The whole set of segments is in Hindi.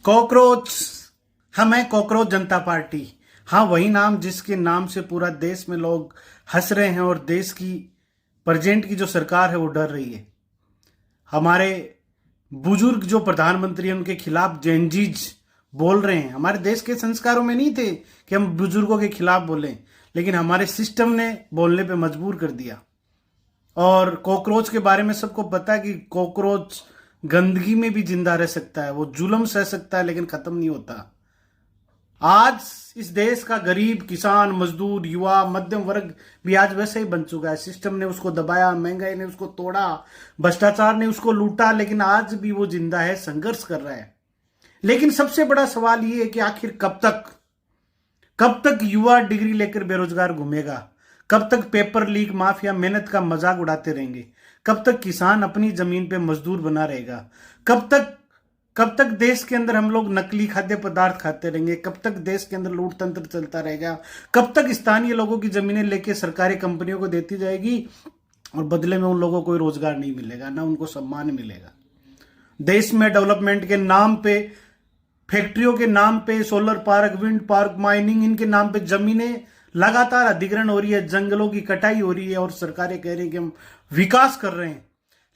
कॉकरोच। हम हैं कॉकरोच जनता पार्टी। हाँ, वही नाम जिसके नाम से पूरा देश में लोग हंस रहे हैं और देश की प्रेजेंट की जो सरकार है वो डर रही है। हमारे बुजुर्ग जो प्रधानमंत्री हैं उनके खिलाफ जेनजीज बोल रहे हैं। हमारे देश के संस्कारों में नहीं थे कि हम बुजुर्गों के खिलाफ बोलें, लेकिन हमारे सिस्टम ने बोलने पे मजबूर कर दिया। और कॉकरोच के बारे में सबको पता है कि कॉकरोच गंदगी में भी जिंदा रह सकता है, वो जुल्म सह सकता है लेकिन खत्म नहीं होता। आज इस देश का गरीब, किसान, मजदूर, युवा, मध्यम वर्ग भी आज वैसे ही बन चुका है। सिस्टम ने उसको दबाया, महंगाई ने उसको तोड़ा, भ्रष्टाचार ने उसको लूटा, लेकिन आज भी वो जिंदा है, संघर्ष कर रहा है। लेकिन सबसे बड़ा सवाल ये है कि आखिर कब तक युवा डिग्री लेकर बेरोजगार घूमेगा? कब तक पेपर लीक माफिया मेहनत का मजाक उड़ाते रहेंगे? कब तक किसान अपनी जमीन पे मजदूर बना रहेगा? कब तक देश के अंदर हम लोग नकली खाद्य पदार्थ खाते रहेंगे? कब तक देश के अंदर लूट तंत्र चलता रहेगा? कब तक स्थानीय लोगों की जमीनें लेके सरकारी कंपनियों को देती जाएगी और बदले में उन लोगों को कोई रोजगार नहीं मिलेगा, ना उनको सम्मान मिलेगा? देश में डेवलपमेंट के नाम पे, फैक्ट्रियों के नाम पे, solar park, wind park, mining, इनके नाम पे जमीनें लगातार अधिग्रहण हो रही है, जंगलों की कटाई हो रही है और सरकारें कह रही हैं कि हम विकास कर रहे हैं।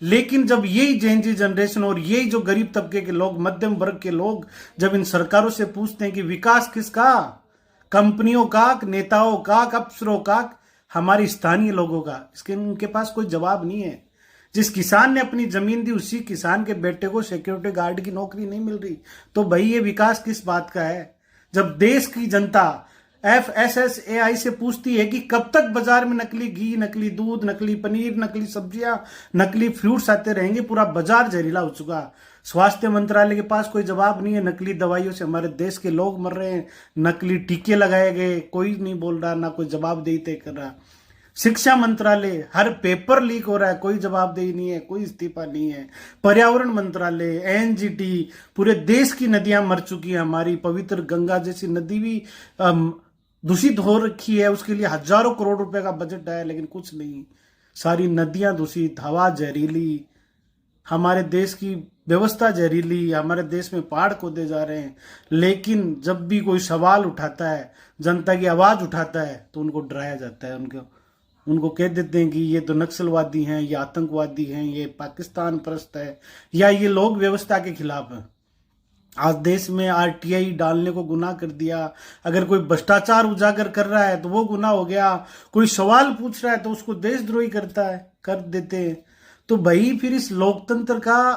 लेकिन जब यही जेनजी जनरेशन और यही जो गरीब तबके के लोग, मध्यम वर्ग के लोग, जब इन सरकारों से पूछते हैं कि विकास किसका, कंपनियों का, नेताओं का, अफसरों का, हमारे स्थानीय लोगों का, इसके उनके पास कोई जवाब नहीं है। जिस किसान ने अपनी जमीन दी उसी किसान के बेटे को सिक्योरिटी गार्ड की नौकरी नहीं मिल रही, तो भाई ये विकास किस बात का है? जब देश की जनता FSSAI से पूछती है कि कब तक बाजार में नकली घी, नकली दूध, नकली पनीर, नकली सब्जियां, नकली फ्रूट्स आते रहेंगे, पूरा बाजार जहरीला हो चुका। स्वास्थ्य मंत्रालय के पास कोई जवाब नहीं है। नकली दवाइयों से हमारे देश के लोग मर रहे हैं, नकली टीके लगाए गए, कोई नहीं बोल रहा, ना कोई जवाबदेही तय कर रहा। शिक्षा मंत्रालय, हर पेपर लीक हो रहा है, कोई जवाबदेही नहीं है, कोई इस्तीफा नहीं है। पर्यावरण मंत्रालय, NGT, पूरे देश की नदियां मर चुकी हैं। हमारी पवित्र गंगा जैसी नदी भी दूषित हो रखी है, उसके लिए हजारों करोड़ रुपए का बजट है, लेकिन कुछ नहीं। सारी नदियां दूषित, हवा जहरीली, हमारे देश की व्यवस्था जहरीली, हमारे देश में पहाड़ खोदे जा रहे हैं। लेकिन जब भी कोई सवाल उठाता है, जनता की आवाज उठाता है, तो उनको डराया जाता है। उनको कह देते हैं कि ये तो नक्सलवादी हैं, ये आतंकवादी हैं, ये पाकिस्तान परस्त है, या ये लोग व्यवस्था के खिलाफ हैं। आज देश में RTI डालने को गुनाह कर दिया। अगर कोई भ्रष्टाचार उजागर कर रहा है तो वो गुनाह हो गया। कोई सवाल पूछ रहा है तो उसको देशद्रोही कर देते हैं। तो भाई फिर इस लोकतंत्र का